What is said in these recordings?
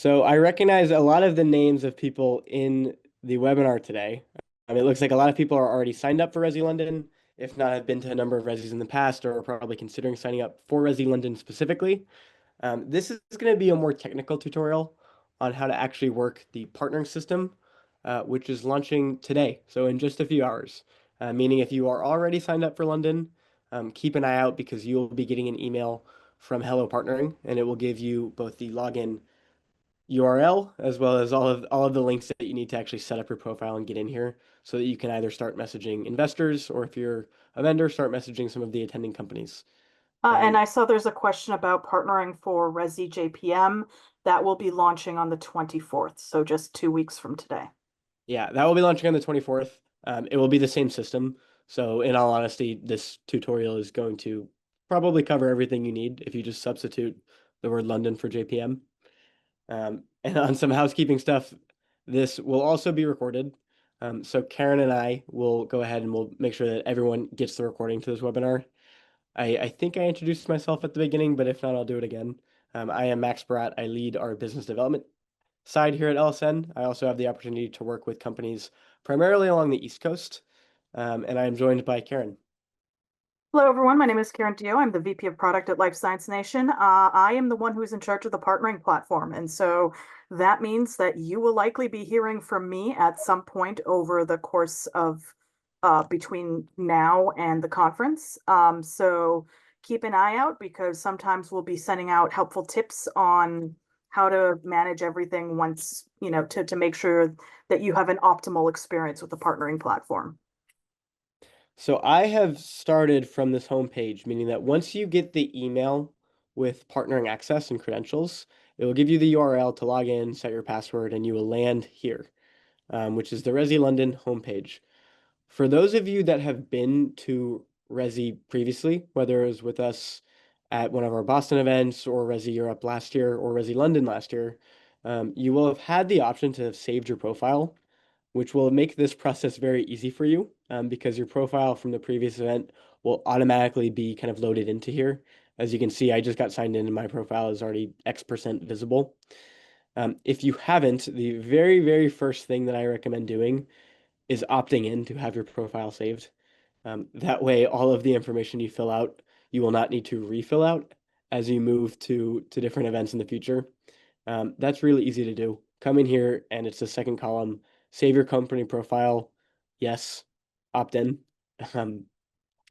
So I recognize a lot of the names of people in the webinar today. It looks like a lot of people are already signed up for Resi London, if not have been to a number of Resis in the past, or are probably considering signing up for Resi London specifically. This is going to be a more technical tutorial on how to actually work the partnering system, which is launching today, so in just a few hours. Meaning if you are already signed up for London, keep an eye out because you'll be getting an email from Hello Partnering, and it will give you both the login URL as well as all of the links that you need to actually set up your profile and get in here so that you can either start messaging investors or if you're a vendor, start messaging some of the attending companies. And Um, I saw there's a question about partnering for RESI JPM that will be launching on the 24th, so just 2 weeks from today. yeah, that will be launching on the 24th. It will be the same system. So in all honesty, this tutorial is going to probably cover everything you need if you just substitute the word London for JPM. And on some housekeeping stuff, this will also be recorded. So Karen and I will go ahead and we'll make sure that everyone gets the recording to this webinar. I think I introduced myself at the beginning, but if not, I'll do it again. I am Max Barat. I lead our business development side here at LSN. I also have the opportunity to work with companies primarily along the East Coast, and I am joined by Karen. Hello, everyone. My name is Karen Dio. I'm the VP of Product at Life Science Nation. I am the one who's in charge of the partnering platform. And so that means that you will likely be hearing from me at some point over the course of between now and the conference. So keep an eye out because sometimes we'll be sending out helpful tips on how to manage everything once, to make sure that you have an optimal experience with the partnering platform. So I have started from this homepage, meaning that once you get the email with partnering access and credentials, it will give you the URL to log in, set your password, and you will land here, which is the Resi London homepage. For those of you that have been to Resi previously, whether it was with us at one of our Boston events or Resi Europe last year or Resi London last year, you will have had the option to have saved your profile, which will make this process very easy for you because your profile from the previous event will automatically be kind of loaded into here. As you can see, I just got signed in and my profile is already X% visible. If you haven't, the very, very first thing that I recommend doing is opting in to have your profile saved. That way, all of the information you fill out, you will not need to refill out as you move to different events in the future. That's really easy to do. Come in here and it's the second column. Save your company profile. Yes, opt in. Um,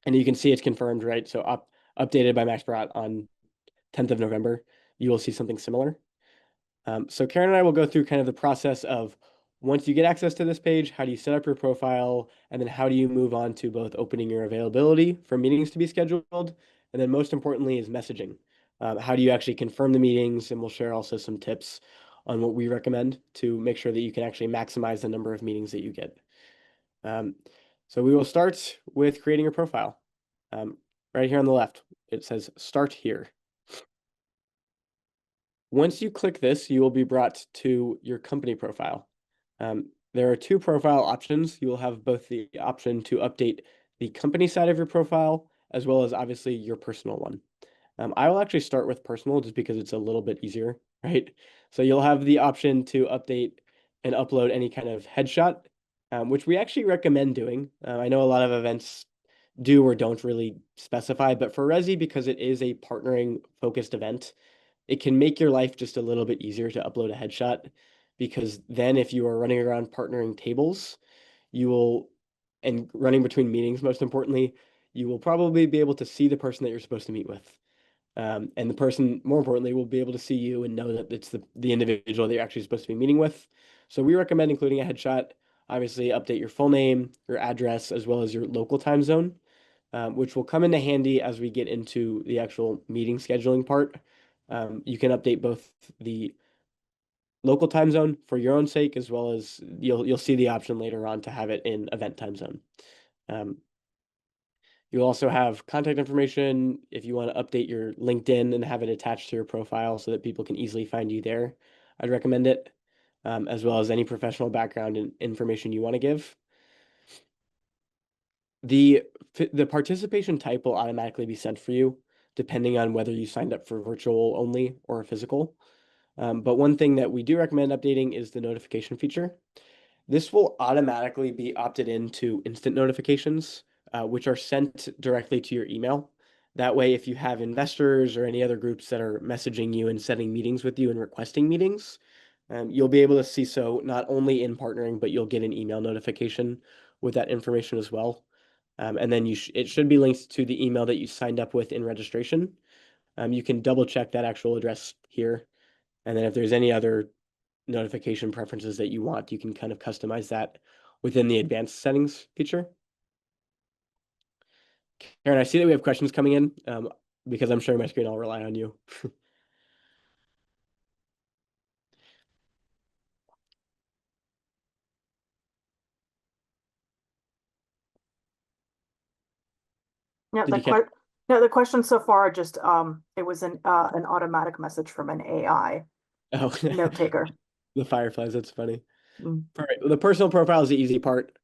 and you can see it's confirmed, right? So updated by Max Barat on 10th of November. You will see something similar. So Karen and I will go through kind of the process of once you get access to this page, how do you set up your profile, and then how do you move on to both opening your availability for meetings to be scheduled, and then most importantly is messaging. How do you actually confirm the meetings, and we'll share also some tips on what we recommend to make sure that you can actually maximize the number of meetings that you get. Um, so we will start with creating your profile. Right here on the left, it says start here. Once you click this, you will be brought to your company profile. There are two profile options. You will have both the option to update the company side of your profile, as well as obviously your personal one. I will actually start with personal just because it's a little bit easier, right? So you'll have the option to update and upload any kind of headshot, which we actually recommend doing. I know a lot of events do or don't really specify, but for Resi, because it is a partnering focused event, it can make your life just a little bit easier to upload a headshot because then if you are running around partnering tables, you will, and running between meetings, most importantly, you will probably be able to see the person that you're supposed to meet with. And the person, more importantly, will be able to see you and know that it's the individual that you're actually supposed to be meeting with. So we recommend including a headshot. Obviously, update your full name, your address, as well as your local time zone, which will come into handy as we get into the actual meeting scheduling part. You can update both the local time zone for your own sake, as well as you'll see the option later on to have it in event time zone. Um, You'll also have contact information if you want to update your LinkedIn and have it attached to your profile so that people can easily find you there. I'd recommend it, as well as any professional background and information you want to give. The the participation type will automatically be sent for you, depending on whether you signed up for virtual only or physical. But one thing that we do recommend updating is the notification feature. This will automatically be opted into instant notifications, which are sent directly to your email. That way, if you have investors or any other groups that are messaging you and setting meetings with you and requesting meetings, you'll be able to see so not only in partnering, but you'll get an email notification with that information as well. And then it should be linked to the email that you signed up with in registration. You can double check that actual address here. And then if there's any other notification preferences that you want, you can kind of customize that within the advanced settings feature. Karen, I see that we have questions coming in. Because I'm sharing my screen, I'll rely on you. Yeah, Did you catch? the question so far just it was an automatic message from an AI Oh, note taker. the fireflies. That's funny. Mm. Perfect. The personal profile is the easy part.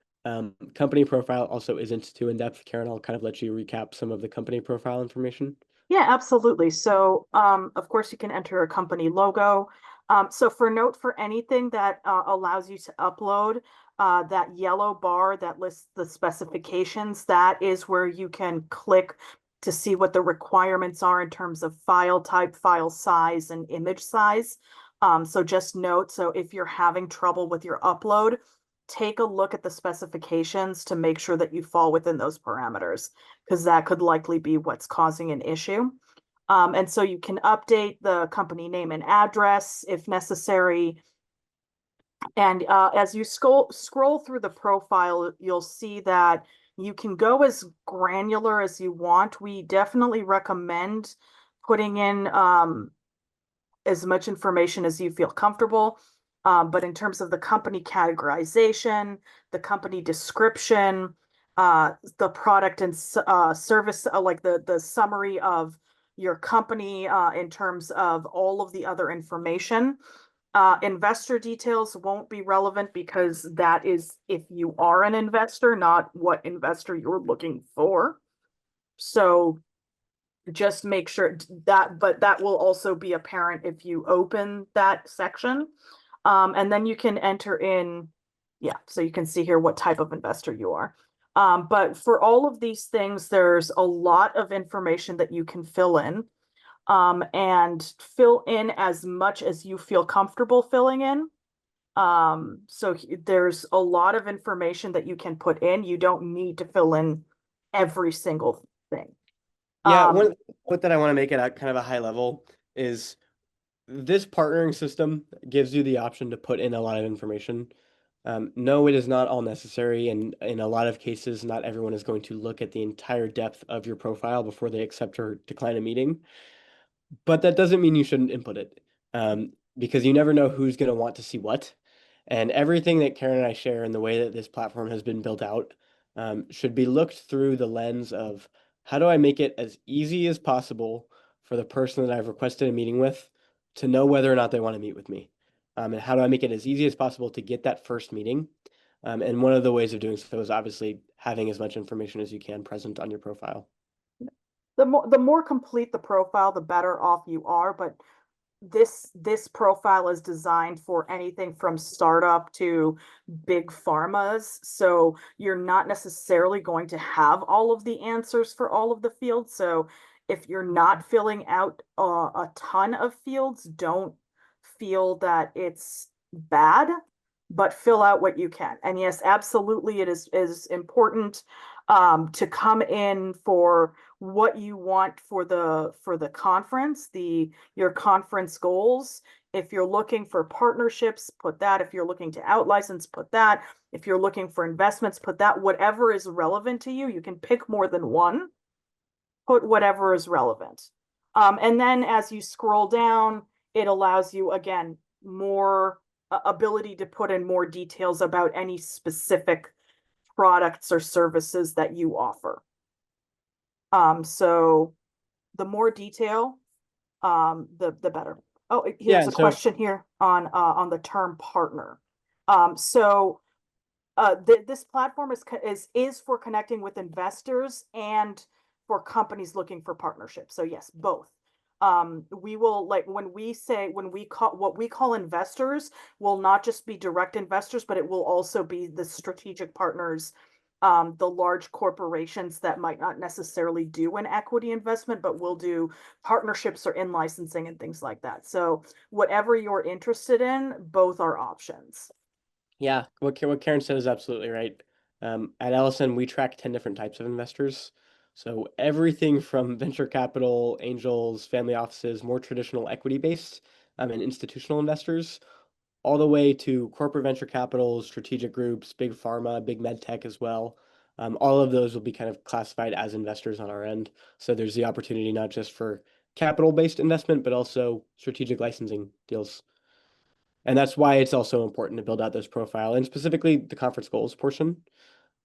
Company profile also isn't too in-depth. Karen, I'll kind of let you recap some of the company profile information. Yeah, absolutely. So, of course, you can enter a company logo. So for anything that allows you to upload, that yellow bar that lists the specifications, that is where you can click to see what the requirements are in terms of file type, file size, and image size. So just note, so if you're having trouble with your upload, take a look at the specifications to make sure that you fall within those parameters, because that could likely be what's causing an issue. And so you can update the company name and address if necessary. And as you scroll through the profile, you'll see that you can go as granular as you want. We definitely recommend putting in as much information as you feel comfortable. But in terms of the company categorization, the company description, the product and service, like the summary of your company in terms of all of the other information. Investor details won't be relevant because that is if you are an investor, not what investor you're looking for. So just make sure that, but that will also be apparent if you open that section. And then you can enter in, yeah, so you can see here what type of investor you are. But for all of these things, there's a lot of information that you can fill in, and fill in as much as you feel comfortable filling in. So there's a lot of information that you can put in. You don't need to fill in every single thing. Yeah, Um, one point that I want to make it at kind of a high level is this partnering system gives you the option to put in a lot of information. No, it is not all necessary, and in a lot of cases, not everyone is going to look at the entire depth of your profile before they accept or decline a meeting. But that doesn't mean you shouldn't input it, because you never know who's going to want to see what. And everything that Karen and I share and the way that this platform has been built out should be looked through the lens of how do I make it as easy as possible for the person that I've requested a meeting with to know whether or not they want to meet with me. And how do I make it as easy as possible to get that first meeting? And one of the ways of doing so is obviously having as much information as you can present on your profile. the more complete the profile, the better off you are. But this profile is designed for anything from startup to big pharmas. So you're not necessarily going to have all of the answers for all of the fields. So if you're not filling out a ton of fields, don't feel that it's bad, but fill out what you can. And yes, absolutely, it is important to come in for what you want for the conference, your conference goals. If you're looking for partnerships, put that. If you're looking to out license, put that. If you're looking for investments, put that. Whatever is relevant to you, you can pick more than one. Put whatever is relevant. And then as you scroll down, it allows you, again, more ability to put in more details about any specific products or services that you offer. So the more detail, the better. Oh, Yeah, here's a and so question here on the term partner. So this platform is for connecting with investors and for companies looking for partnerships. So yes, both. We will like when we call what we call investors will not just be direct investors, but it will also be the strategic partners, the large corporations that might not necessarily do an equity investment, but will do partnerships or in licensing and things like that. So whatever you're interested in, both are options. Yeah, what Karen said is absolutely right. At Ellison, we track 10 different types of investors. So everything from venture capital, angels, family offices, more traditional equity-based, and institutional investors, all the way to corporate venture capital, strategic groups, big pharma, big med tech as well. All of those will be kind of classified as investors on our end. So there's the opportunity not just for capital-based investment, but also strategic licensing deals. And that's why it's also important to build out this profile and specifically the conference goals portion.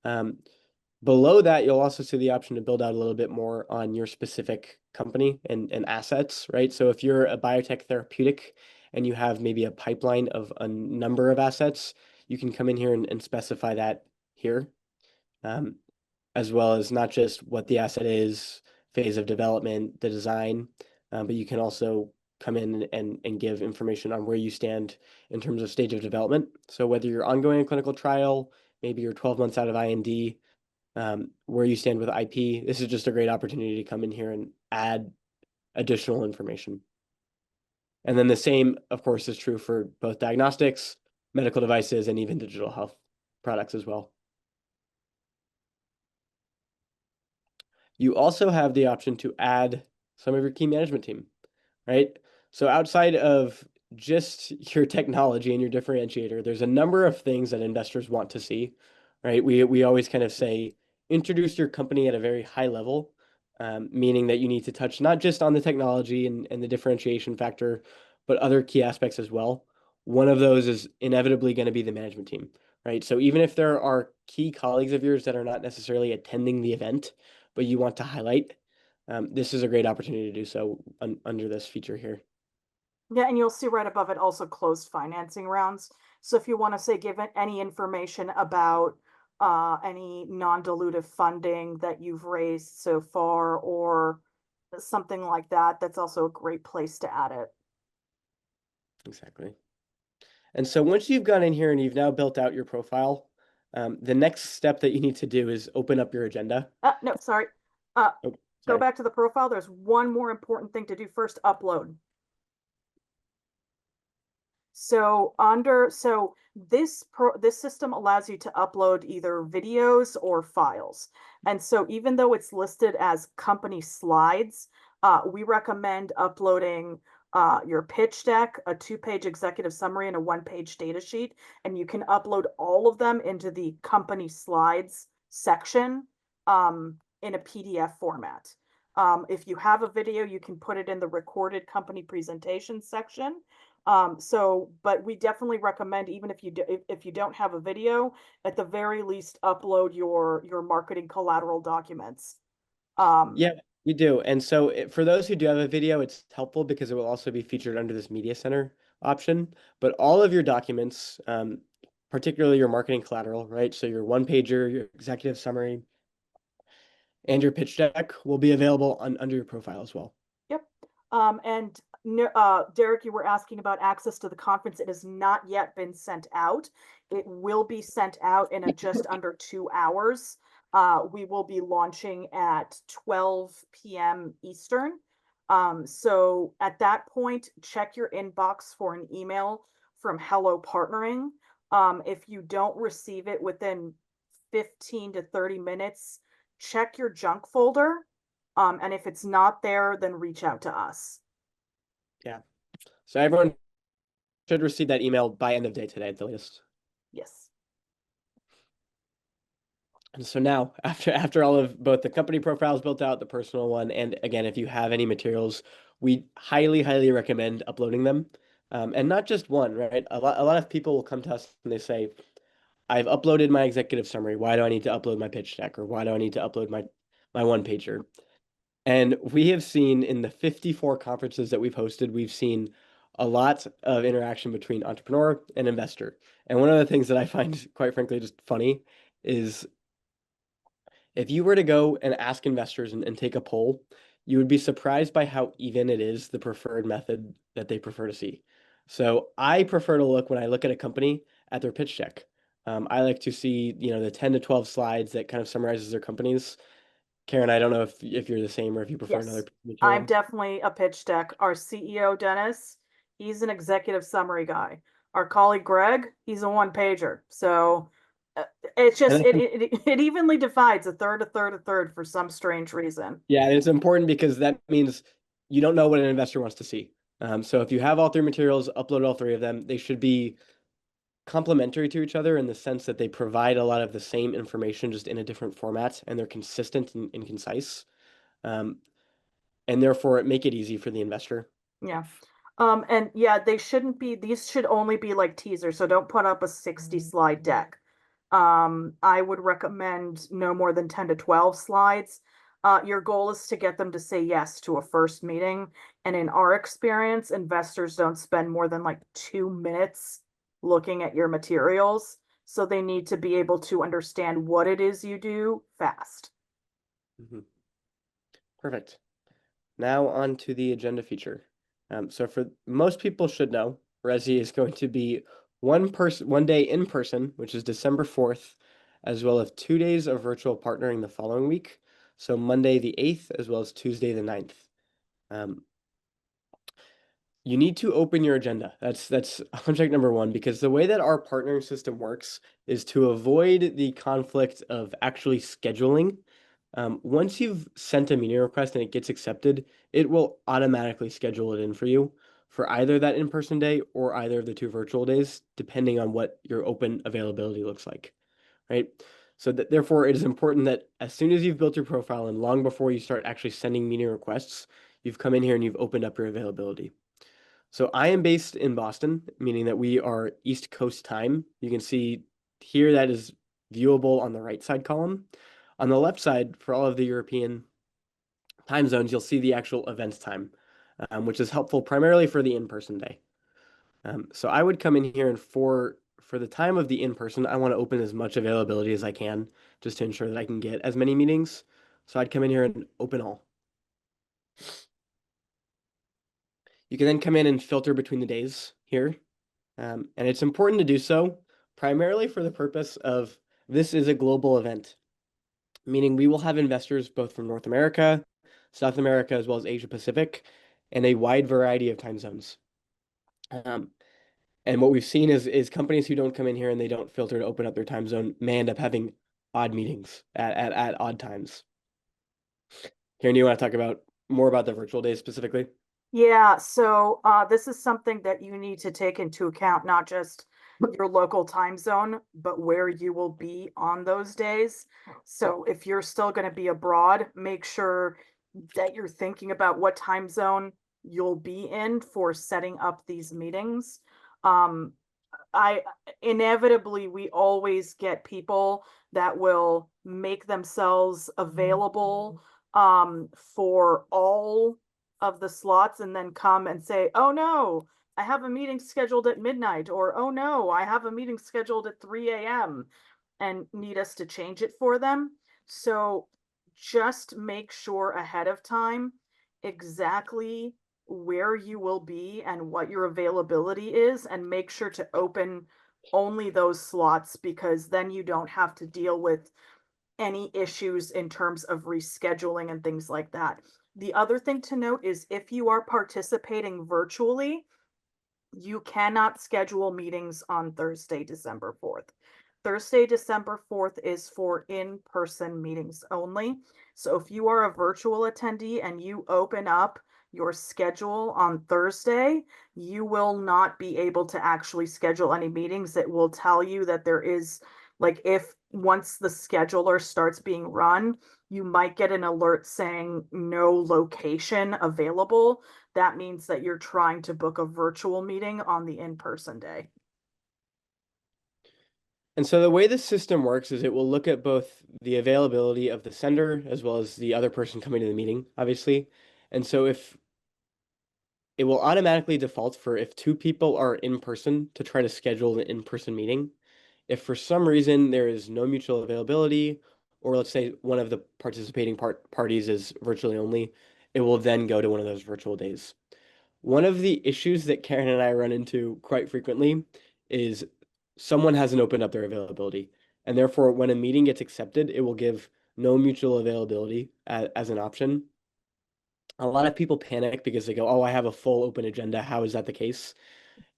Um, Below that, you'll also see the option to build out a little bit more on your specific company and assets, right? So if you're a biotech therapeutic and you have maybe a pipeline of a number of assets, you can come in here and specify that here, um, as well as not just what the asset is, phase of development, the design, but you can also come in and give information on where you stand in terms of stage of development. So whether you're ongoing a clinical trial, maybe you're 12 months out of IND, where you stand with IP. This is just a great opportunity to come in here and add additional information. And then the same, of course, is true for both diagnostics, medical devices, and even digital health products as well. You also have the option to add some of your key management team, right? So outside of just your technology and your differentiator, there's a number of things that investors want to see, right? We always kind of say introduce your company at a very high level, meaning that you need to touch not just on the technology and the differentiation factor, but other key aspects as well. One of those is inevitably going to be the management team, right? So even if there are key colleagues of yours that are not necessarily attending the event, but you want to highlight, this is a great opportunity to do so under this feature here. Yeah, and you'll see right above it also closed financing rounds. So if you want to say give it any information about any non-dilutive funding that you've raised so far or something like that, that's also a great place to add it. Exactly. And so once you've gone in here and you've now built out your profile, the next step that you need to do is open up your agenda. No, sorry. Uh, Oh, Go sorry. back to the profile. There's one more important thing to do first, upload. So this system allows you to upload either videos or files. And so even though it's listed as company slides, we recommend uploading your pitch deck, a 2-page executive summary, and a 1-page data sheet. And you can upload all of them into the company slides section in a PDF format. If you have a video, you can put it in the recorded company presentation section. But we definitely recommend, even if you don't have a video, at the very least, upload your marketing collateral documents. Um, Yeah, we do. And so for those who do have a video, it's helpful because it will also be featured under this media center option. But all of your documents, particularly your marketing collateral, right? So your one pager, your executive summary, and your pitch deck will be available under your profile as well. Yep. And Derek, you were asking about access to the conference. It has not yet been sent out. It will be sent out in just under 2 hours. We will be launching at 12 p.m. Eastern. So at that point, check your inbox for an email from Hello Partnering. If you don't receive it within 15 to 30 minutes, check your junk folder. And if it's not there, then reach out to us. Yeah. So everyone should receive that email by end of day today at the latest. Yes. And so now, after all of both the company profiles built out, the personal one, and again, if you have any materials, we highly recommend uploading them. And not just one, right? A lot of people will come to us and they say, I've uploaded my executive summary. Why do I need to upload my pitch deck? Or why do I need to upload my one pager? And we have seen in the 54 conferences that we've hosted, we've seen a lot of interaction between entrepreneur and investor. And one of the things that I find, quite frankly, just funny is if you were to go and ask investors and take a poll, you would be surprised by how even it is the preferred method that they prefer to see. So I prefer to look when I look at a company at their pitch deck. I like to see, the 10 to 12 slides that kind of summarizes their companies. Karen, I don't know if you're the same or if you prefer another Yes, I'm material. definitely a pitch deck. Our CEO, Dennis, he's an executive summary guy. Our colleague, Greg, he's a one pager. So uh, it's just, And it evenly divides a third, a third for some strange reason. yeah, and it's important because that means you don't know what an investor wants to see. So if you have all three materials, upload all three of them. They should be complementary to each other in the sense that they provide a lot of the same information just in a different format, and they're consistent and concise. Um, and therefore make it easy for the investor. Yeah. And yeah, they shouldn't be, these should only be like teasers, so don't put up a 60 slide deck. I would recommend no more than 10 to 12 slides. Your goal is to get them to say yes to a first meeting. And in our experience, investors don't spend more than like 2 minutes looking at your materials. So they need to be able to understand what it is you do fast. Mhm. Perfect. Now on to the agenda feature. So for most people should know, RESI is going to be 1 day in person, which is December 4th, as well as 2 days of virtual partnering the following week. So Monday the 8th, as well as Tuesday the 9th. Um, you need to open your agenda. That's object number one, because the way that our partnering system works is to avoid the conflict of actually scheduling. Once you've sent a meeting request and it gets accepted, it will automatically schedule it in for you for either that in-person day or either of the two virtual days, depending on what your open availability looks like, right? So that therefore it is important that as soon as you've built your profile and long before you start actually sending meeting requests, you've come in here and you've opened up your availability. So I am based in Boston, meaning that we are East Coast time. You can see here that is viewable on the right side column. On the left side, for all of the European time zones, you'll see the actual events time, which is helpful primarily for the in-person day. So I would come in here and for the time of the in-person, I want to open as much availability as I can just to ensure that I can get as many meetings. So I'd come in here and open all. You can then come in and filter between the days here. And it's important to do so primarily for the purpose of this is a global event, meaning we will have investors both from North America, South America, as well as Asia Pacific, and a wide variety of time zones. Um, and what we've seen is companies who don't come in here and they don't filter to open up their time zone may end up having odd meetings at odd times. Karen, do you want to talk about more about the virtual days specifically? Yeah, so this is something that you need to take into account, not just your local time zone, but where you will be on those days. So if you're still going to be abroad, make sure that you're thinking about what time zone you'll be in for setting up these meetings. Um, I inevitably we always get people that will make themselves available for all of the slots and then come and say, "Oh no, I have a meeting scheduled at midnight," or "Oh no, I have a meeting scheduled at 3 a.m." and need us to change it for them. So just make sure ahead of time exactly where you will be and what your availability is, and make sure to open only those slots, because then you don't have to deal with any issues in terms of rescheduling and things like that. The other thing to note is if you are participating virtually, you cannot schedule meetings on Thursday, December 4th. Thursday, December 4th is for in-person meetings only. So if you are a virtual attendee and you open up your schedule on Thursday, you will not be able to actually schedule any meetings. It will tell you that there is, like, if once the scheduler starts being run, you might get an alert saying no location available. That means that you're trying to book a virtual meeting on the in-person day. And so the way the system works is it will look at both the availability of the sender as well as the other person coming to the meeting, obviously. And so if it will automatically default for if two people are in person to try to schedule an in-person meeting. If for some reason there is no mutual availability, or let's say one of the participating parties is virtually only, it will then go to one of those virtual days. One of the issues that Karen and I run into quite frequently is someone hasn't opened up their availability. And therefore, when a meeting gets accepted, it will give no mutual availability as an option. A lot of people panic because they go, "Oh, I have a full open agenda. How is that the case?"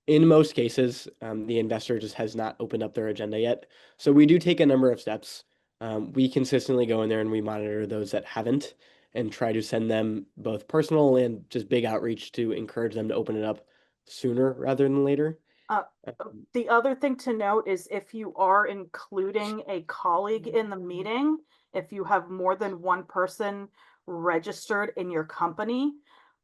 In most cases, the investor just has not opened up their agenda yet. So we do take a number of steps. We consistently go in there and we monitor those that haven't and try to send them both personal and just big outreach to encourage them to open it up sooner rather than later. Uh, Um, the other thing to note is if you are including a colleague in the meeting, if you have more than one person registered in your company,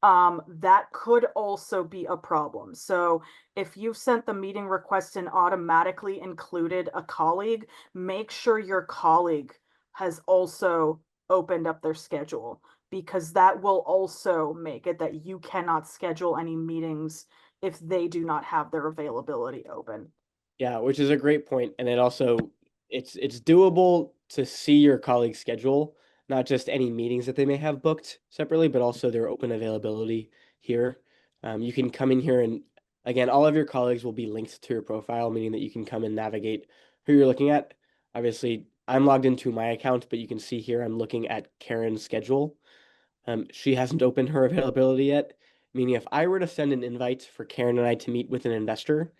that could also be a problem. So if you've sent the meeting request and automatically included a colleague, make sure your colleague has also opened up their schedule because that will also make it that you cannot schedule any meetings if they do not have their availability open. Yeah, which is a great point, and it also it's doable to see your colleague's schedule, not just any meetings that they may have booked separately, but also their open availability here. You can come in here and again, all of your colleagues will be linked to your profile, meaning that you can come and navigate who you're looking at. Obviously, I'm logged into my account, but you can see here I'm looking at Karen's schedule. She hasn't opened her availability yet, meaning if I were to send an invite for Karen and I to meet with an investor,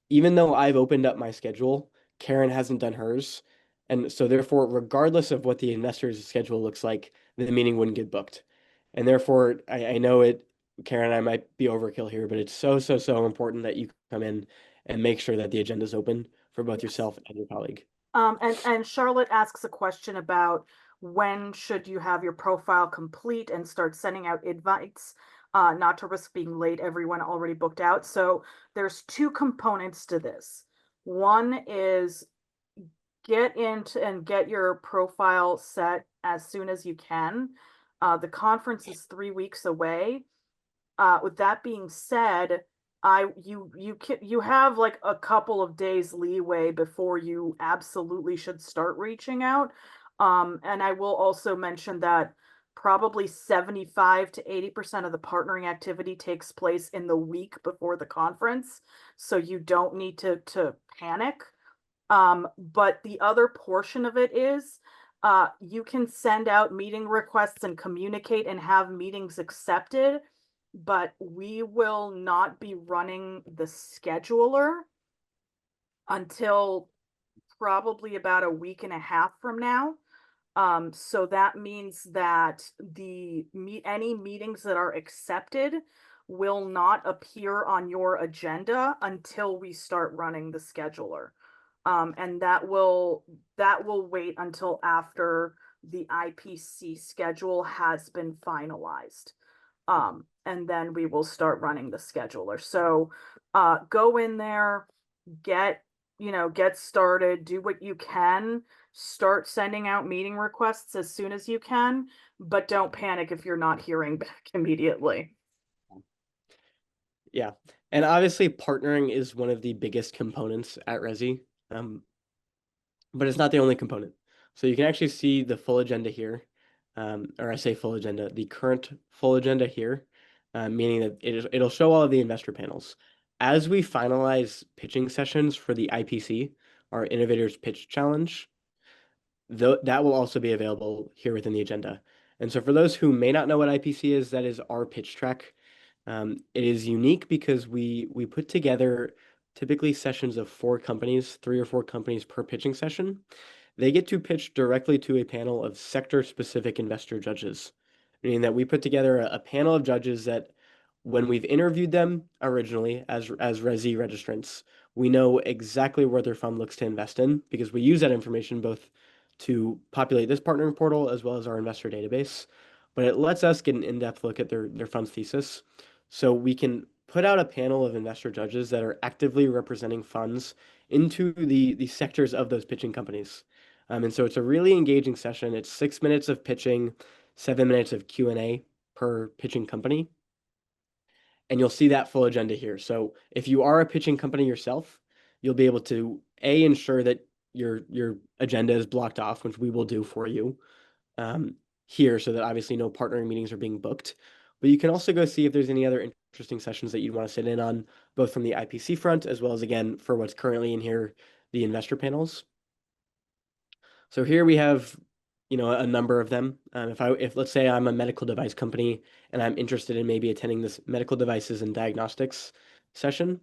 even though I've opened up my schedule, Karen hasn't done hers. And so therefore, regardless of what the investor's schedule looks like, the meeting wouldn't get booked. And therefore, I know it, Karen and I might be overkill here, but it's so, so, so important that you come in and make sure that the agenda is open for both Yes. yourself and your colleague. And Charlotte asks a question about when should you have your profile complete and start sending out invites, not to risk being late, everyone already booked out. So there's two components to this. One is get into and get your profile set as soon as you can. The conference is 3 weeks away. With that being said, you have like a couple of days leeway before you absolutely should start reaching out. And I will also mention that probably 75 to 80% of the partnering activity takes place in the week before the conference, so you don't need to panic. But the other portion of it is you can send out meeting requests and communicate and have meetings accepted, but we will not be running the scheduler until probably about a week and a half from now. So that means that any meetings that are accepted will not appear on your agenda until we start running the scheduler. And that will wait until after the IPC schedule has been finalized. And then we will start running the scheduler. So go in there, get get started, do what you can, start sending out meeting requests as soon as you can, but don't panic if you're not hearing back immediately. Yeah. And obviously, partnering is one of the biggest components at RESI. Um, but it's not the only component. So you can actually see the full agenda here, or I say full agenda, the current full agenda here, meaning that it'll show all of the investor panels. As we finalize pitching sessions for the IPC, our Innovators Pitch Challenge, that will also be available here within the agenda. And so for those who may not know what IPC is, that is our pitch track. It is unique because we put together typically sessions of 4 companies, 3 or 4 companies per pitching session. They get to pitch directly to a panel of sector-specific investor judges, meaning that we put together a panel of judges that when we've interviewed them originally as RESI registrants, we know exactly where their fund looks to invest in because we use that information both to populate this partnering portal as well as our investor database. But it lets us get an in-depth look at their fund's thesis. So we can put out a panel of investor judges that are actively representing funds into the sectors of those pitching companies. And so it's a really engaging session. It's 6 minutes of pitching, 7 minutes of Q&A per pitching company. And you'll see that full agenda here. So if you are a pitching company yourself, you'll be able to ensure that your agenda is blocked off, which we will do for you. Um, here so that obviously no partnering meetings are being booked. But you can also go see if there's any other interesting sessions that you'd want to sit in on, both from the IPC front as well as, again, for what's currently in here, the investor panels. So here we have, a number of them. If let's say I'm a medical device company and I'm interested in maybe attending this medical devices and diagnostics session,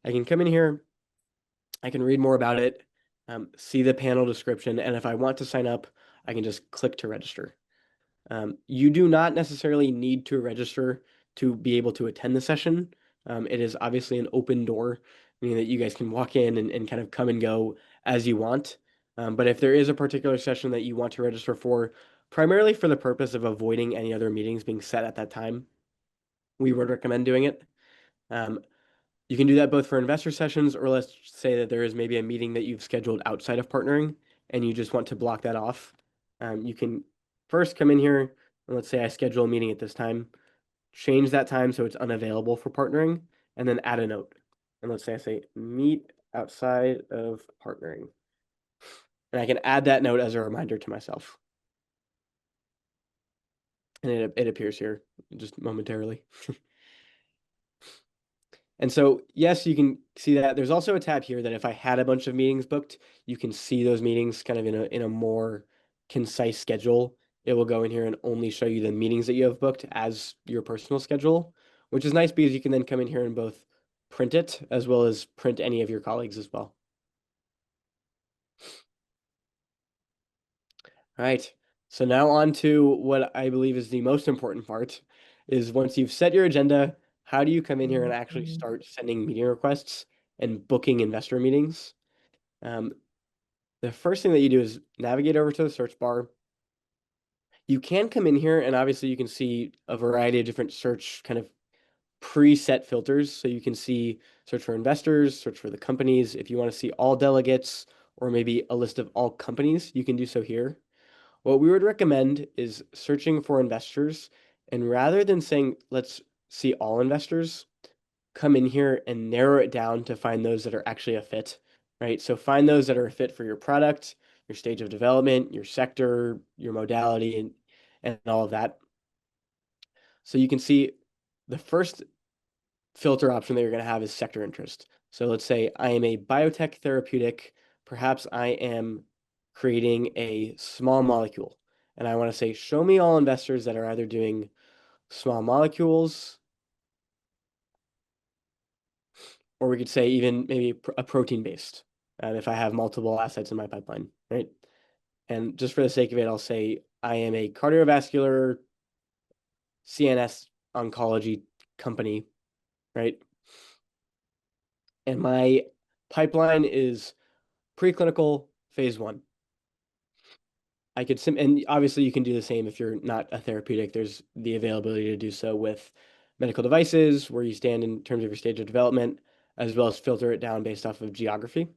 I can come in here, I can read more about it, see the panel description, and if I want to sign up, I can just click to register. You do not necessarily need to register to be able to attend the session. It is obviously an open door, meaning that you guys can walk in and kind of come and go as you want. But if there is a particular session that you want to register for, primarily for the purpose of avoiding any other meetings being set at that time, we would recommend doing it. Um, you can do that both for investor sessions, or let's say that there is maybe a meeting that you've scheduled outside of partnering and you just want to block that off. You can first come in here and let's say I schedule a meeting at this time, change that time so it's unavailable for partnering, and then add a note. And let's say I say meet outside of partnering. And I can add that note as a reminder to myself. And it appears here just momentarily. And so, yes, you can see that. There's also a tab here that if I had a bunch of meetings booked, you can see those meetings kind of in a more concise schedule. It will go in here and only show you the meetings that you have booked as your personal schedule, which is nice because you can then come in here and both print it as well as print any of your colleagues as well. All right. So now on to what I believe is the most important part is once you've set your agenda, how do you come in here and actually start sending meeting requests and booking investor meetings? Um, the first thing that you do is navigate over to the search bar. You can come in here and obviously you can see a variety of different search kind of preset filters. So you can see search for investors, search for the companies. If you want to see all delegates or maybe a list of all companies, you can do so here. What we would recommend is searching for investors, and rather than saying, let's see all investors, come in here and narrow it down to find those that are actually a fit, right? So find those that are a fit for your product, your stage of development, your sector, your modality, and all of that. So you can see the first filter option that you're going to have is sector interest. So let's say I am a biotech therapeutic. Perhaps I am creating a small molecule. And I want to say, show me all investors that are either doing small molecules, or we could say even maybe a protein based, if I have multiple assets in my pipeline, right? And just for the sake of it, I'll say I am a cardiovascular CNS oncology company, right? And my pipeline is preclinical phase 1. And obviously you can do the same if you're not a therapeutic. There's the availability to do so with medical devices, where you stand in terms of your stage of development, as well as filter it down based off of geography.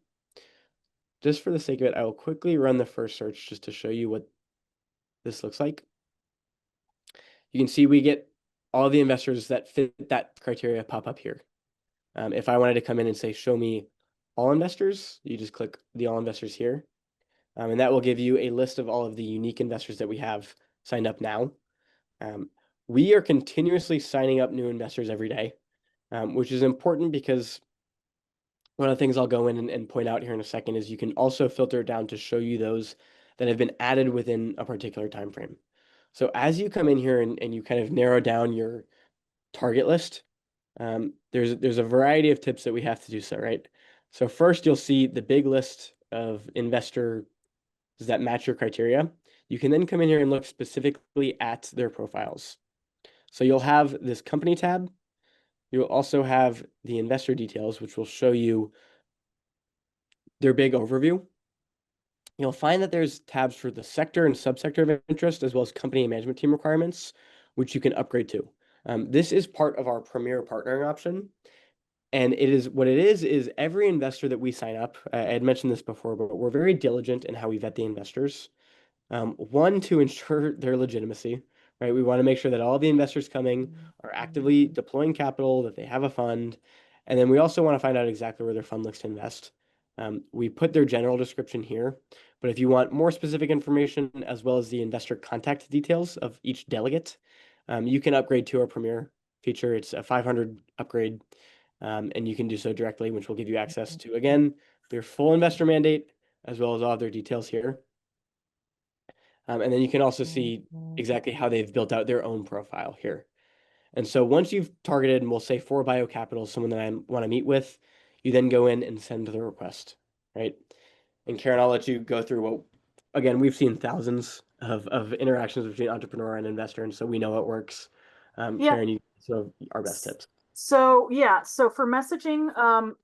Just for the sake of it, I will quickly run the first search just to show you what this looks like. You can see we get all the investors that fit that criteria pop up here. If I wanted to come in and say, show me all investors, you just click the all investors here. And that will give you a list of all of the unique investors that we have signed up now. We are continuously signing up new investors every day, which is important because one of the things I'll go in and point out here in a second is you can also filter it down to show you those that have been added within a particular time frame. So as you come in here and you kind of narrow down your target list, there's a variety of tips that we have to do so, right? So first, you'll see the big list of investors that match your criteria. You can then come in here and look specifically at their profiles. So you'll have this company tab. You'll also have the investor details, which will show you their big overview. You'll find that there's tabs for the sector and subsector of interest, as well as company and management team requirements, which you can upgrade to. This is part of our premier partnering option. And what it is every investor that we sign up, I had mentioned this before, but we're very diligent in how we vet the investors. One, to ensure their legitimacy, right? We want to make sure that all the investors coming are actively deploying capital, that they have a fund. And then we also want to find out exactly where their fund looks to invest. We put their general description here, but if you want more specific information as well as the investor contact details of each delegate, you can upgrade to our Premier feature. It's a 500 upgrade, and you can do so directly, which will give you access to, again, their full investor mandate as well as all of their details here. And then you can also see exactly how they've built out their own profile here. And so once you've targeted, and we'll say for BioCapital, someone that I want to meet with, you then go in and send the request, right? And Karen, I'll let you go through what, again, we've seen thousands of interactions between entrepreneur and investor, and so we know it works. Yeah. Karen, you so our best tips. So yeah, so for messaging,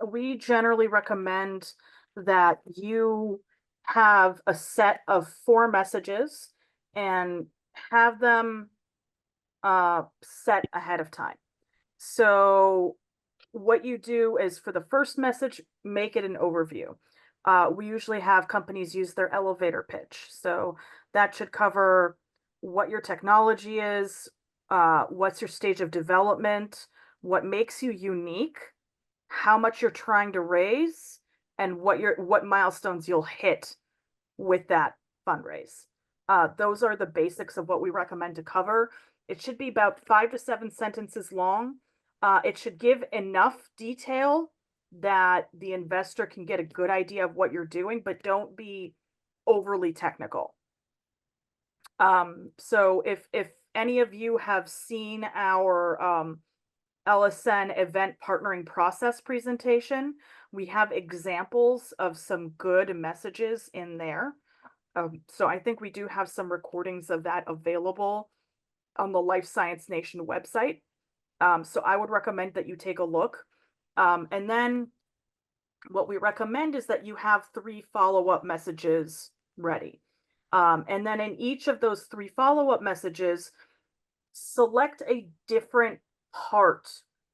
we generally recommend that you have a set of 4 messages and have them set ahead of time. So what you do is for the first message, make it an overview. We usually have companies use their elevator pitch. So that should cover what your technology is, what's your stage of development, what makes you unique, how much you're trying to raise, and what milestones you'll hit with that fundraise. Those are the basics of what we recommend to cover. It should be about 5 to 7 sentences long. It should give enough detail that the investor can get a good idea of what you're doing, but don't be overly technical. So if any of you have seen our LSN event partnering process presentation, we have examples of some good messages in there. So I think we do have some recordings of that available on the Life Science Nation website. So I would recommend that you take a look. And then what we recommend is that you have 3 follow-up messages ready. And then in each of those 3 follow-up messages, select a different part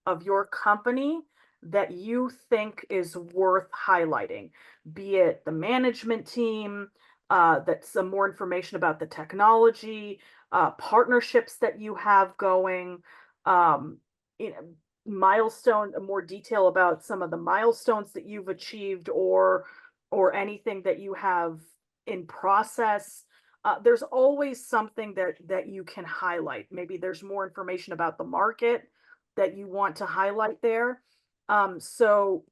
of your company that you think is worth highlighting, be it the management team, that's some more information about the technology, partnerships that you have going, um, you know, milestone, more detail about some of the milestones that you've achieved or anything that you have in process. There's always something that you can highlight. Maybe there's more information about the market that you want to highlight there. So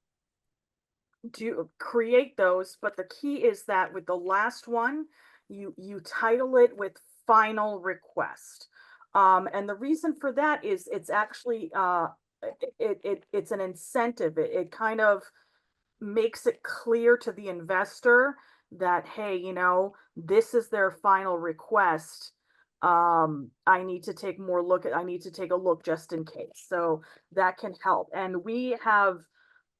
do create those, but the key is that with the last one, you title it with final request. And the reason for that is it's actually it's an incentive. It kind of makes it clear to the investor that, hey, this is their final request. I need to take I need to take a look just in case. So that can help. And we have,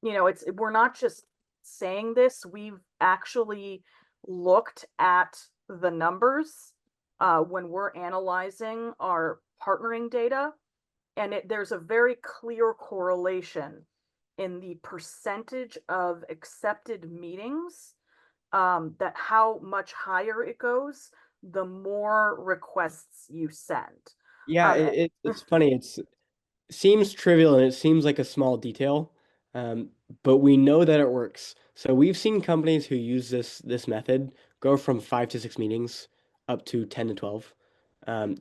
we're not just saying this, we've actually looked at the numbers when we're analyzing our partnering data. And there's a very clear correlation in the percentage of accepted meetings, that how much higher it goes, the more requests you send. Yeah, Um, it's funny. Seems trivial and it seems like a small detail, but we know that it works. So we've seen companies who use this method go from 5 to 6 meetings up to 10 to 12,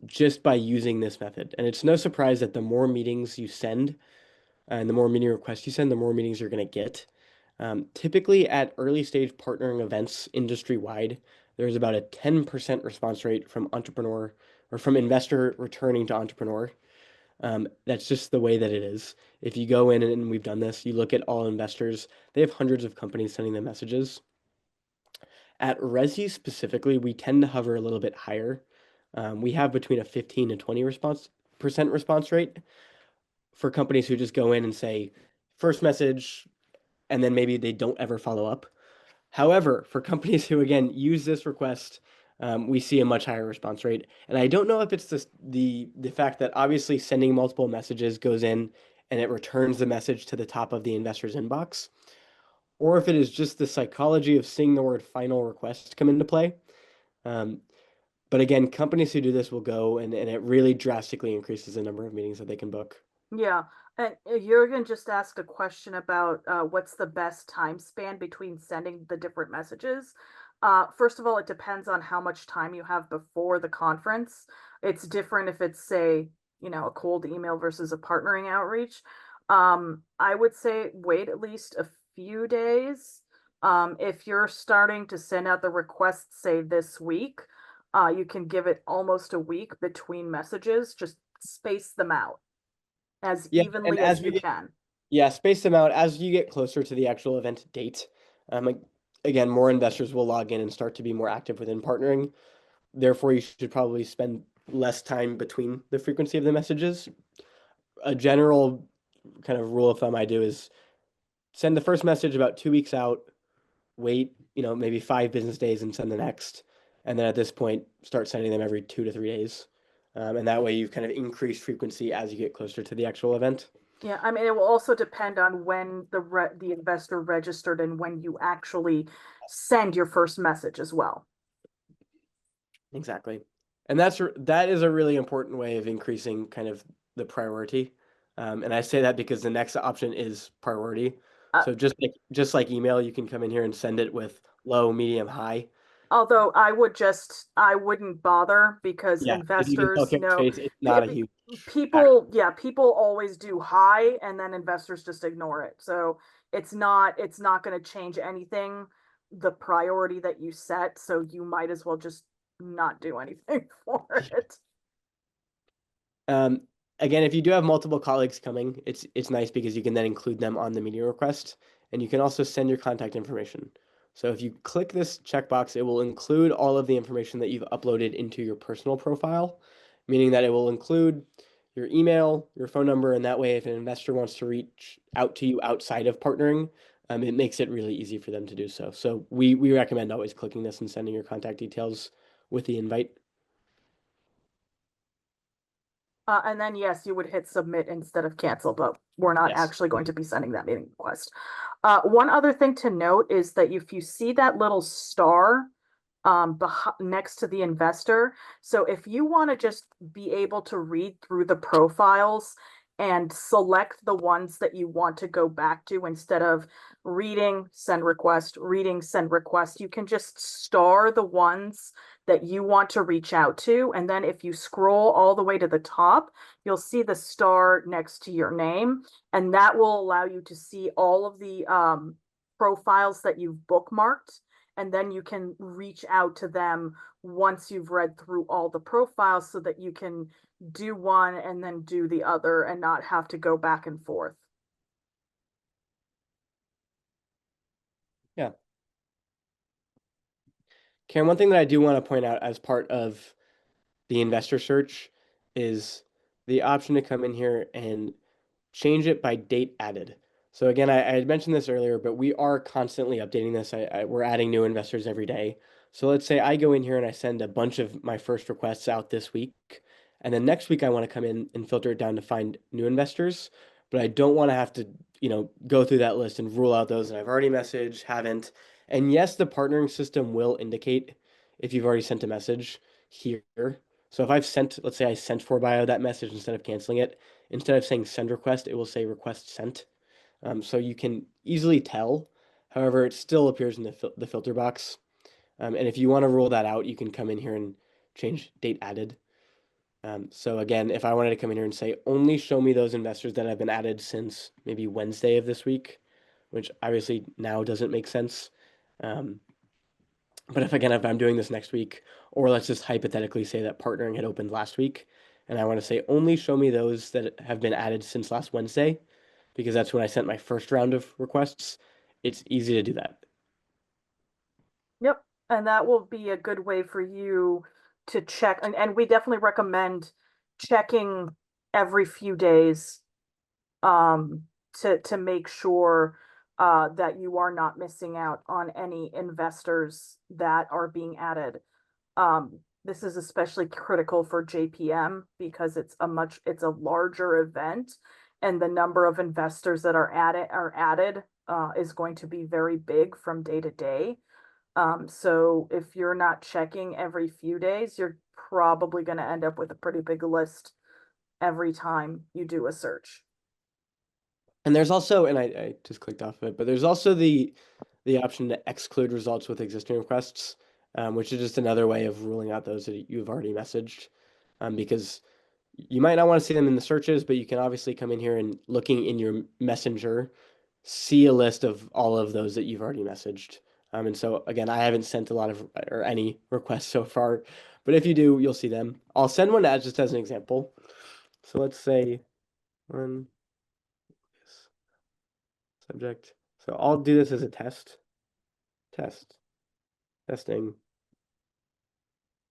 just by using this method. And it's no surprise that the more meetings you send and the more meeting requests you send, the more meetings you're going to get. Typically at early stage partnering events industry wide, there's about a 10% response rate from entrepreneur or from investor returning to entrepreneur. That's just the way that it is. If you go in and we've done this, you look at all investors, they have hundreds of companies sending them messages. At RESI specifically, we tend to hover a little bit higher. We have between a 15 and 20% response rate for companies who just go in and say first message and then maybe they don't ever follow up. However, for companies who again use this request, we see a much higher response rate. And I don't know if it's the fact that obviously sending multiple messages goes in and it returns the message to the top of the investor's inbox, or if it is just the psychology of seeing the word final request come into play. Um, but again, companies who do this will go and it really drastically increases the number of meetings that they can book. yeah. And Jurgen just asked a question about what's the best time span between sending the different messages. First of all, it depends on how much time you have before the conference. It's different if it's, say, a cold email versus a partnering outreach. I would say wait at least a few days. If you're starting to send out the requests, say this week, you can give it almost a week between messages. Just space them out as Yeah, and evenly as as we you get can. yeah, space them out as you get closer to the actual event date. Like, again, more investors will log in and start to be more active within partnering. Therefore, you should probably spend less time between the frequency of the messages. A general kind of rule of thumb I do is send the first message about 2 weeks out, wait, maybe 5 business days and send the next. And then at this point, start sending them every 2 to 3 days. And that way you've kind of increased frequency as you get closer to the actual event. Yeah, I mean, it will also depend on when the investor registered and when you actually send your first message as well. Exactly. And that is a really important way of increasing kind of the priority. And I say that because the next option is priority. Uh, So just like email, you can come in here and send it with low, medium, high. Although I wouldn't bother because Yeah, if you can tell investors Karen's know face, it's not a huge factor. people, yeah, people always do high and then investors just ignore it. So it's not going to change anything, the priority that you set. So you might as well just not do anything for it. Um, Again, if you do have multiple colleagues coming, it's nice because you can then include them on the meeting request, and you can also send your contact information. So if you click this checkbox, it will include all of the information that you've uploaded into your personal profile, meaning that it will include your email, your phone number, and that way, if an investor wants to reach out to you outside of partnering, it makes it really easy for them to do so. So we recommend always clicking this and sending your contact details with the invite. And then yes, you would hit submit instead of cancel, but we're not Yes. actually going to be sending that meeting request. One other thing to note is that if you see that little star next to the investor, so if you want to just be able to read through the profiles and select the ones that you want to go back to instead of reading, send request, you can just star the ones that you want to reach out to. And then if you scroll all the way to the top, you'll see the star next to your name. And that will allow you to see all of the profiles that you've bookmarked. And then you can reach out to them once you've read through all the profiles so that you can do one and then do the other and not have to go back and forth. Yeah. Karen, one thing that I do want to point out as part of the investor search is the option to come in here and change it by date added. So again, I had mentioned this earlier, but we are constantly updating this. We're adding new investors every day. So let's say I go in here and I send a bunch of my first requests out this week, and then next week I want to come in and filter it down to find new investors, but I don't want to have to, go through that list and rule out those that I've already messaged, haven't. And yes, the partnering system will indicate if you've already sent a message here. So if I've sent, let's say I sent for bio that message instead of canceling it, instead of saying send request, it will say request sent. So you can easily tell. However, it still appears in the filter box. And if you want to rule that out, you can come in here and change date added. So again, if I wanted to come in here and say only show me those investors that have been added since maybe Wednesday of this week, which obviously now doesn't make sense. Um, but if I'm doing this next week, or let's just hypothetically say that partnering had opened last week, and I want to say only show me those that have been added since last Wednesday, because that's when I sent my first round of requests, it's easy to do that. Yep. And that will be a good way for you to check. And we definitely recommend checking every few days um, to make sure that you are not missing out on any investors that are being added. This is especially critical for JPM because it's a larger event, and the number of investors that are added is going to be very big from day to day. So if you're not checking every few days, you're probably going to end up with a pretty big list every time you do a search. And there's also, and I just clicked off of it, but there's also the option to exclude results with existing requests, which is just another way of ruling out those that you've already messaged, because you might not want to see them in the searches, but you can obviously come in here and looking in your messenger, see a list of all of those that you've already messaged. And so again, I haven't sent a lot of or any requests so far, but if you do, you'll see them. I'll send one as just as an example. So let's say one subject. So I'll do this as a test, testing,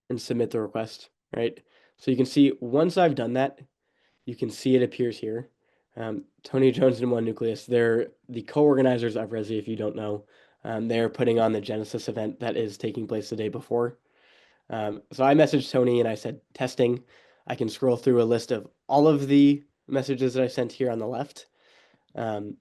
and submit the request, right? So you can see once I've done that, you can see it appears here. Tony Jones and One Nucleus, they're the co-organizers of RESI, if you don't know. They're putting on the Genesis event that is taking place the day before. So I messaged Tony and I said, testing. I can scroll through a list of all of the messages that I sent here on the left. Um,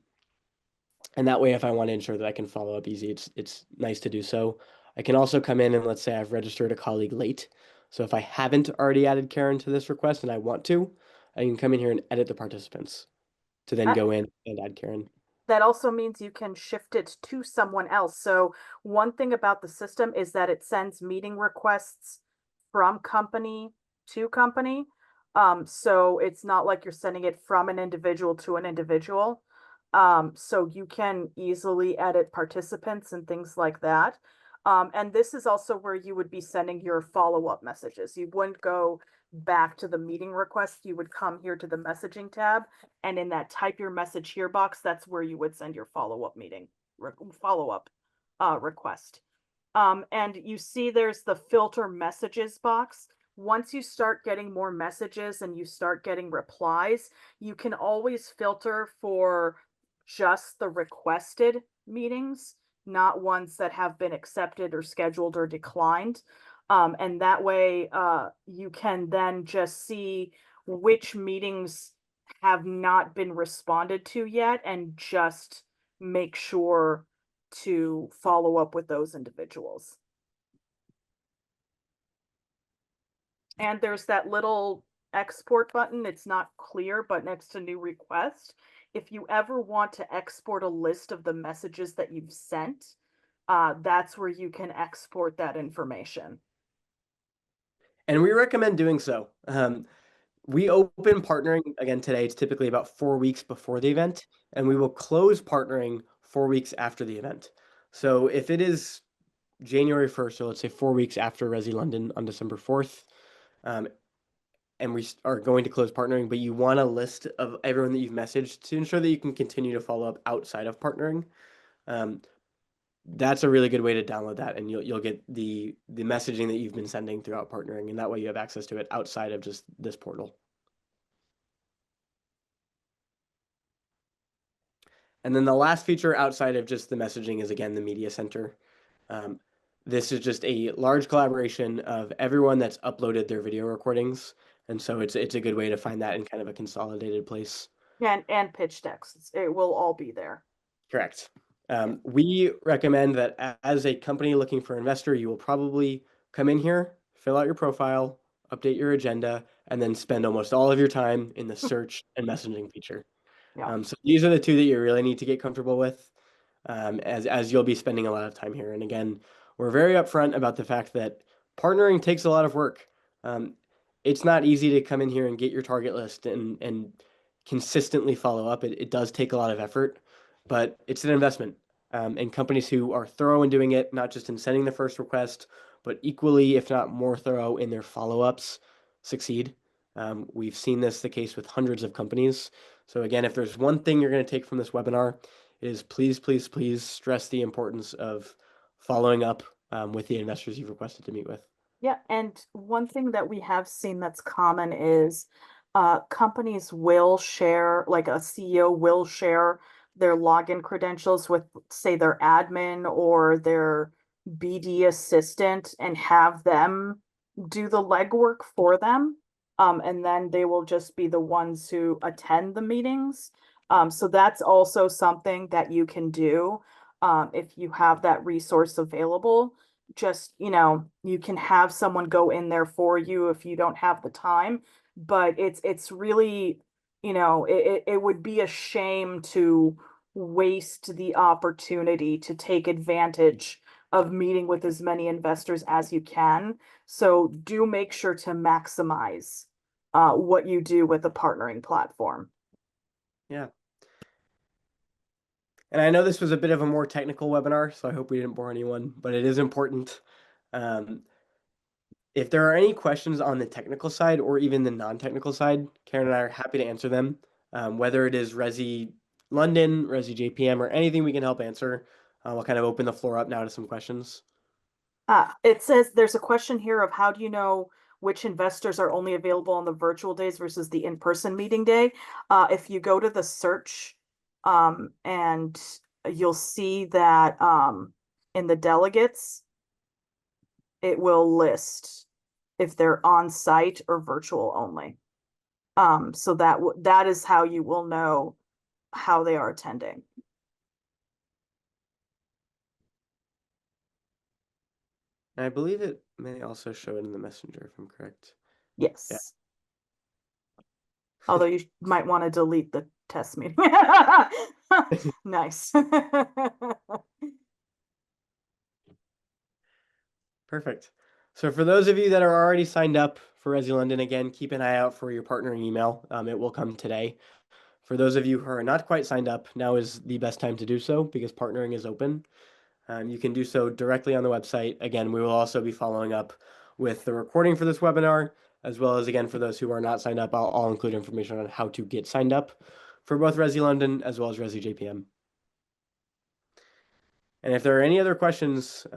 and that way, if I want to ensure that I can follow up easy, it's nice to do so. I can also come in and let's say I've registered a colleague late. So if I haven't already added Karen to this request and I want to, I can come in here and edit the participants to then Uh, go in and add Karen. that also means you can shift it to someone else. So one thing about the system is that it sends meeting requests from company to company. So it's not like you're sending it from an individual to an individual. So you can easily edit participants and things like that. And this is also where you would be sending your follow-up messages. You wouldn't go back to the meeting request. You would come here to the messaging tab, and in that type your message here box, that's where you would send your follow-up follow-up request. And you see there's the filter messages box. Once you start getting more messages and you start getting replies, you can always filter for just the requested meetings, not ones that have been accepted or scheduled or declined. And that way, you can then just see which meetings have not been responded to yet and just make sure to follow up with those individuals. And there's that little export button. It's not clear, but next to new request. If you ever want to export a list of the messages that you've sent, that's where you can export that information. And we recommend doing so. We open partnering again today. It's typically about 4 weeks before the event, and we will close partnering 4 weeks after the event. So if it is January 1st, so let's say 4 weeks after Resi London on December 4th, um, and we are going to close partnering, but you want a list of everyone that you've messaged to ensure that you can continue to follow up outside of partnering. Um, that's a really good way to download that, and you'll get the messaging that you've been sending throughout partnering, and that way you have access to it outside of just this portal. And then the last feature outside of just the messaging is again the media center. Um, this is just a large collaboration of everyone that's uploaded their video recordings, and so it's a good way to find that in kind of a consolidated place. And pitch decks. It will all be there. Correct. Yeah. We recommend that as a company looking for an investor, you will probably come in here, fill out your profile, update your agenda, and then spend almost all of your time in the search and messaging feature. Yeah. So these are the two that you really need to get comfortable with, as you'll be spending a lot of time here. And again, we're very upfront about the fact that partnering takes a lot of work. Um, it's not easy to come in here and get your target list and consistently follow up. It does take a lot of effort, but it's an investment. And companies who are thorough in doing it, not just in sending the first request, but equally, if not more thorough in their follow-ups, succeed. We've seen this the case with hundreds of companies. So again, if there's one thing you're going to take from this webinar, is please, please, please stress the importance of following up with the investors you've requested to meet with. Yeah, and one thing that we have seen that's common is companies will share, like a CEO will share their login credentials with, say, their admin or their BD assistant and have them do the legwork for them. And then they will just be the ones who attend the meetings. So that's also something that you can do if you have that resource available. Just, you can have someone go in there for you if you don't have the time, but it's really, it would be a shame to waste the opportunity to take advantage of meeting with as many investors as you can. So do make sure to maximize what you do with the partnering platform. Yeah. And I know this was a bit of a more technical webinar, so I hope we didn't bore anyone, but it is important. Um, if there are any questions on the technical side or even the non-technical side, Karen and I are happy to answer them. Whether it is Resi London, Resi JPM, or anything we can help answer, we'll kind of open the floor up now to some questions. It says there's a question here of how do you know which investors are only available on the virtual days versus the in-person meeting day? If you go to the search, and you'll see that in the delegates, it will list if they're on site or virtual only. So that is how you will know how they are attending. And I believe it may also show it in the messenger if I'm correct. Yeah. Yes. Although you might want to delete the test meeting. Nice. Perfect. So for those of you that are already signed up for Resi London, again, keep an eye out for your partnering email. It will come today. For those of you who are not quite signed up, now is the best time to do so because partnering is open. You can do so directly on the website. Again, we will also be following up with the recording for this webinar, as well as, again, for those who are not signed up, I'll include information on how to get signed up for both Resi London as well as Resi JPM. And if there are any other questions,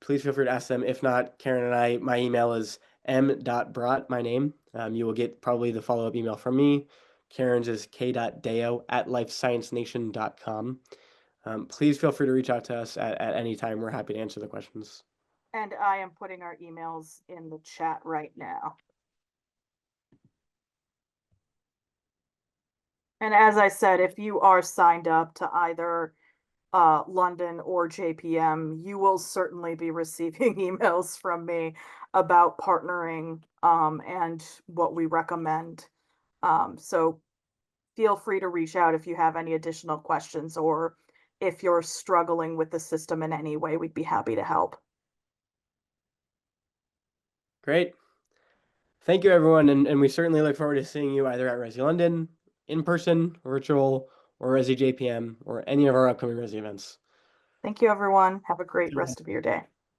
please feel free to ask them. If not, Karen and I, my email is m.brat, my name. You will get probably the follow-up email from me. Karen's is k.deo@lifesciencenation.com. Please feel free to reach out to us at any time. We're happy to answer the questions. And I am putting our emails in the chat right now. And as I said, if you are signed up to either London or JPM, you will certainly be receiving emails from me about partnering and what we recommend. So feel free to reach out if you have any additional questions or if you're struggling with the system in any way, we'd be happy to help. Great. Thank you, everyone. And we certainly look forward to seeing you either at Resi London, in person, virtual, or Resi JPM, or any of our upcoming Resi events. Thank you, everyone. Have a great rest of your day.